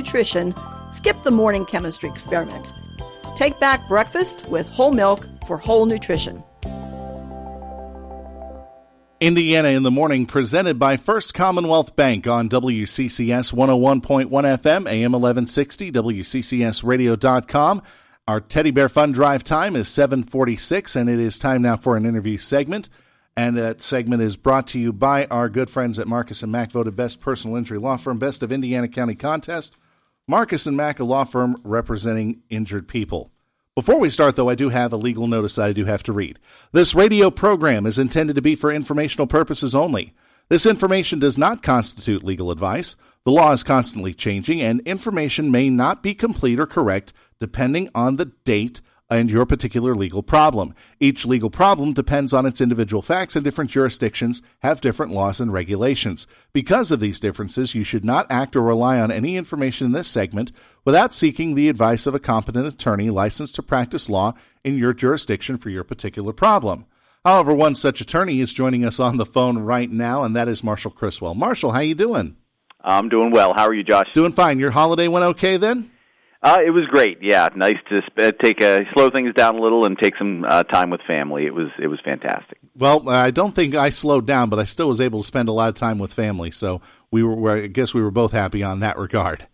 nutrition, skip the morning chemistry experiment. Take back breakfast with whole milk for whole nutrition. Indiana in the Morning, presented by First Commonwealth Bank on WCCS 101.1 FM, AM 1160, WCCSradio.com. Our Teddy Bear Fun Drive time is 7:46, and it is time now for an interview segment. And that segment is brought to you by our good friends at Marcus & Mack, voted Best Personal Injury Law Firm, Best of Indiana County Contest. Marcus & Mack, a law firm representing injured people. Before we start, though, I do have a legal notice that I do have to read. This radio program is intended to be for informational purposes only. This information does not constitute legal advice. The law is constantly changing, and information may not be complete or correct depending on the date and your particular legal problem. Each legal problem depends on its individual facts, and different jurisdictions have different laws and regulations. Because of these differences, you should not act or rely on any information in this segment without seeking the advice of a competent attorney licensed to practice law in your jurisdiction for your particular problem. However, one such attorney is joining us on the phone right now, and that is Marshal Chriswell. Marshal, how you doing? I'm doing well. How are you, Josh? Doing fine. Your holiday went okay then? It was great. Yeah, nice to slow things down a little and take some time with family. It was fantastic. Well, I don't think I slowed down, but I still was able to spend a lot of time with family. So I guess we were both happy on that regard.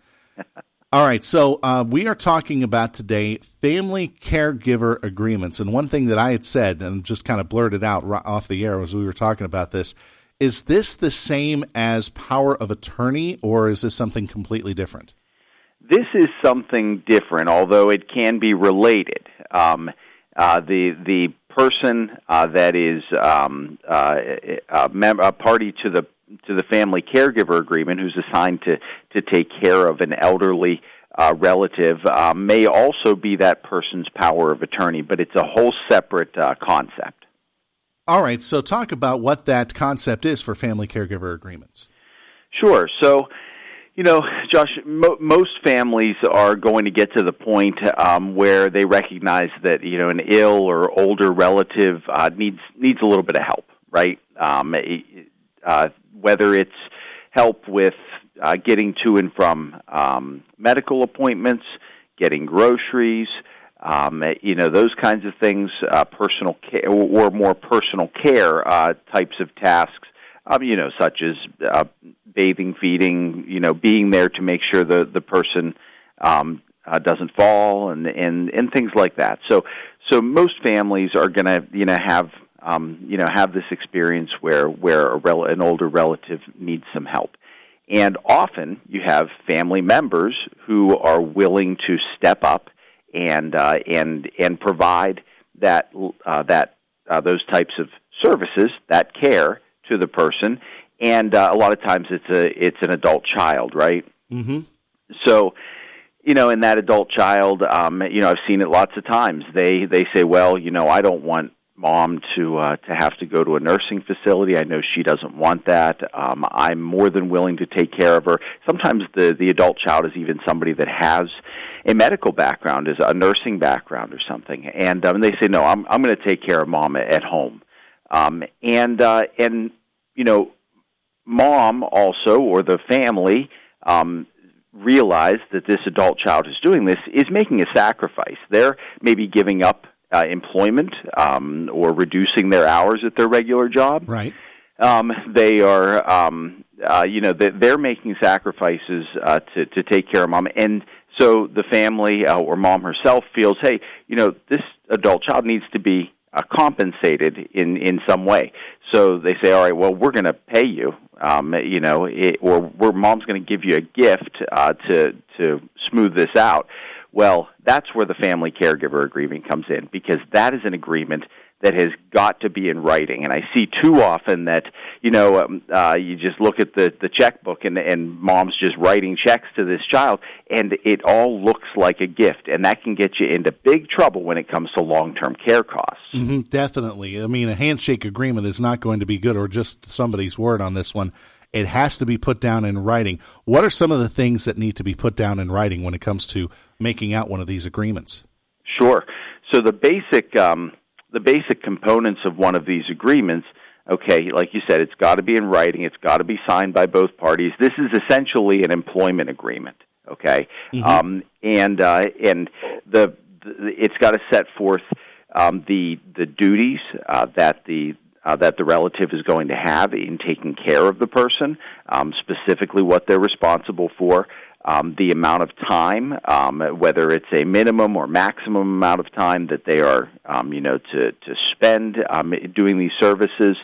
All right, so we are talking about today family caregiver agreements. And one thing that I had said and just kind of blurted out off the air as we were talking about this, is this the same as power of attorney, or is this something completely different? This is something different, although it can be related. The person that is a party to the family caregiver agreement, who's assigned to take care of an elderly relative, may also be that person's power of attorney, but it's a whole separate concept. All right, so talk about what that concept is for family caregiver agreements. Sure. So, Josh, most families are going to get to the point where they recognize that an ill or older relative needs a little bit of help, right? Whether it's help with getting to and from medical appointments, getting groceries, those kinds of things, personal care or more personal care types of tasks. Such as bathing, feeding, being there to make sure the person doesn't fall and things like that. So most families are going to have this experience where an older relative needs some help, and often you have family members who are willing to step up and provide those types of services, that care, to the person, and a lot of times it's an adult child, right? Mm-hmm. So, in that adult child, I've seen it lots of times. They say, well, I don't want mom to have to go to a nursing facility. I know she doesn't want that. I'm more than willing to take care of her. Sometimes the adult child is even somebody that has a medical background, is a nursing background or something, and they say, no, I'm going to take care of mom at home. Mom also, or the family, realize that this adult child who's doing this is making a sacrifice. They're maybe giving up employment or reducing their hours at their regular job. Right. They are, they're making sacrifices to take care of mom, and so the family or mom herself feels, hey, this adult child needs to be compensated in some way. So they say, all right, well, we're going to pay you, or mom's going to give you a gift to smooth this out. Well, that's where the family caregiver agreement comes in, because that is an agreement that has got to be in writing. And I see too often that, you just look at the checkbook and mom's just writing checks to this child, and it all looks like a gift. And that can get you into big trouble when it comes to long-term care costs. Mm-hmm, definitely. I mean, a handshake agreement is not going to be good, or just somebody's word on this one. It has to be put down in writing. What are some of the things that need to be put down in writing when it comes to making out one of these agreements? Sure. So the basic components of one of these agreements, okay, like you said, it's got to be in writing. It's got to be signed by both parties. This is essentially an employment agreement. Okay, and it's got to set forth the duties that the relative is going to have in taking care of the person, specifically what they're responsible for, the amount of time, whether it's a minimum or maximum amount of time that they are, to spend doing these services.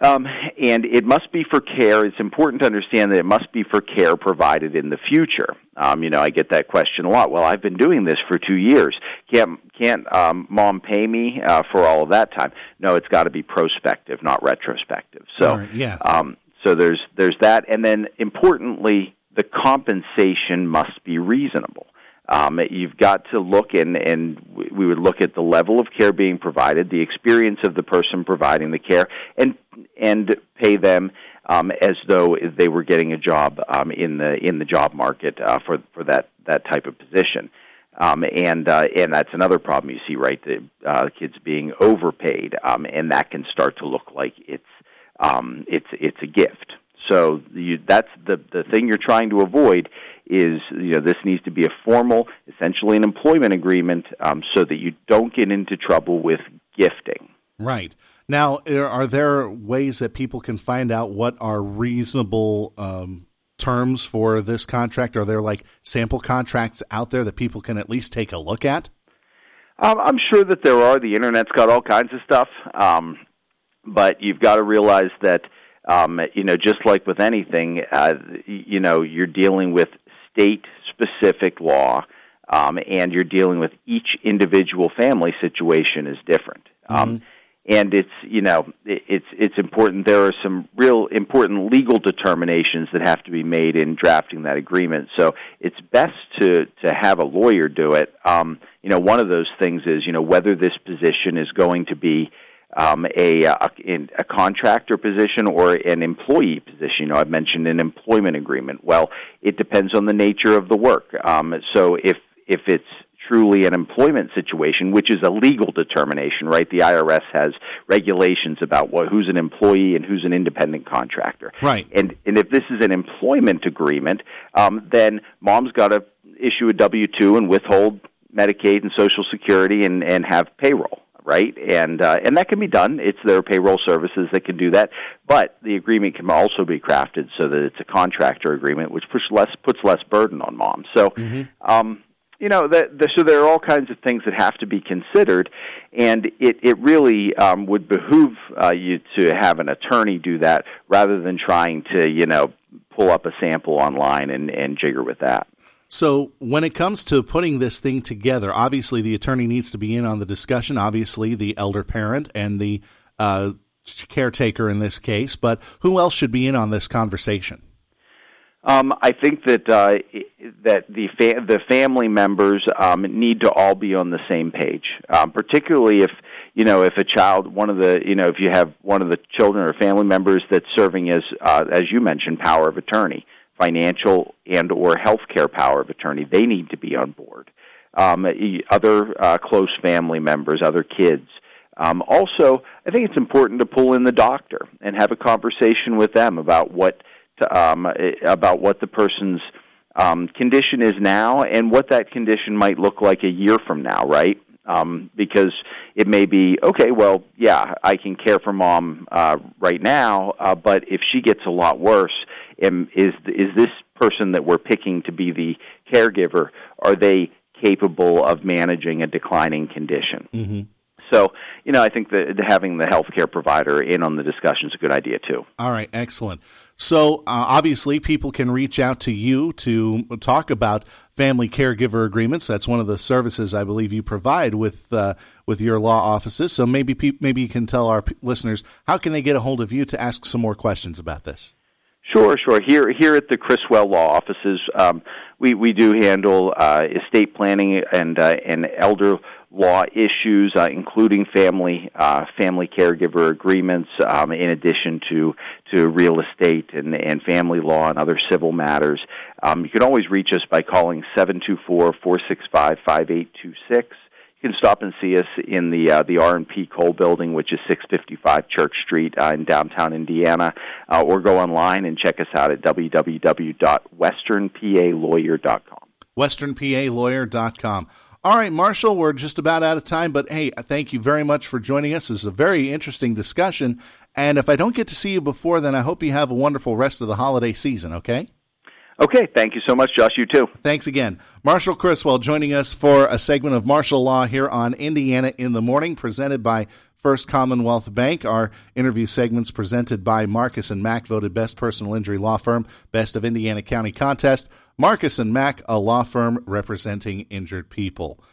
And it must be for care. It's important to understand that it must be for care provided in the future. I get that question a lot. Well, I've been doing this for 2 years. Can't Mom pay me for all of that time? No, it's got to be prospective, not retrospective. So, right, yeah. So there's that, and then importantly, the compensation must be reasonable. You've got to look and we would look at the level of care being provided, the experience of the person providing the care, and pay them as though they were getting a job in the job market for that type of position. And that's another problem you see, right? The kids being overpaid, and that can start to look like it's a gift. So that's the thing you're trying to avoid is, this needs to be a formal, essentially an employment agreement, so that you don't get into trouble with gifting. Right. Now, are there ways that people can find out what are reasonable terms for this contract? Are there like sample contracts out there that people can at least take a look at? I'm sure that there are. The Internet's got all kinds of stuff, but you've got to realize that just like with anything, you're dealing with state-specific law, and you're dealing with each individual family situation is different. And it's important. There are some real important legal determinations that have to be made in drafting that agreement. So it's best to have a lawyer do it. One of those things is, whether this position is going to be a contractor position or an employee position. I've mentioned an employment agreement. Well, it depends on the nature of the work. So if it's truly an employment situation, which is a legal determination, right? The IRS has regulations about who's an employee and who's an independent contractor. Right. And if this is an employment agreement, then Mom's got to issue a W-2 and withhold Medicaid and Social Security and have payroll. Right, and that can be done. It's their payroll services that can do that, but the agreement can also be crafted so that it's a contractor agreement, which puts less burden on Mom. So, so there are all kinds of things that have to be considered, and it really would behoove you to have an attorney do that rather than trying to pull up a sample online and jigger with that. So when it comes to putting this thing together, obviously the attorney needs to be in on the discussion, obviously the elder parent and the caretaker in this case, but who else should be in on this conversation? I think that the family members need to all be on the same page, particularly if a child, if you have one of the children or family members that's serving as you mentioned, power of attorney, financial and or health care power of attorney, they need to be on board. Other close family members, other kids. Also, I think it's important to pull in the doctor and have a conversation with them about what the person's condition is now and what that condition might look like a year from now, right? Because it may be, okay, well, yeah, I can care for Mom right now, but if she gets a lot worse, is this person that we're picking to be the caregiver, are they capable of managing a declining condition? Mm-hmm. So, I think that having the healthcare provider in on the discussion is a good idea, too. All right, excellent. So, obviously, people can reach out to you to talk about family caregiver agreements. That's one of the services I believe you provide with your law offices. So maybe you can tell our listeners, how can they get a hold of you to ask some more questions about this? Sure. Here at the Chriswell Law Offices, we do handle estate planning and elder law issues, including family caregiver agreements, in addition to real estate and family law and other civil matters. You can always reach us by calling 724-465-5826. you can stop and see us in the R&P Cole building, which is 655 Church Street in downtown Indiana, or go online and check us out at www.westernpalawyer.com. westernpalawyer.com. All right, Marshall, we're just about out of time, but hey, thank you very much for joining us. This is a very interesting discussion, and if I don't get to see you before then, I hope you have a wonderful rest of the holiday season, okay? Okay, thank you so much, Josh. You too. Thanks again. Marshall Chriswell joining us for a segment of Marshal Law here on Indiana in the Morning, presented by First Commonwealth Bank. Our interview segments presented by Marcus & Mack, voted Best Personal Injury Law Firm, Best of Indiana County Contest. Marcus & Mack, a law firm representing injured people.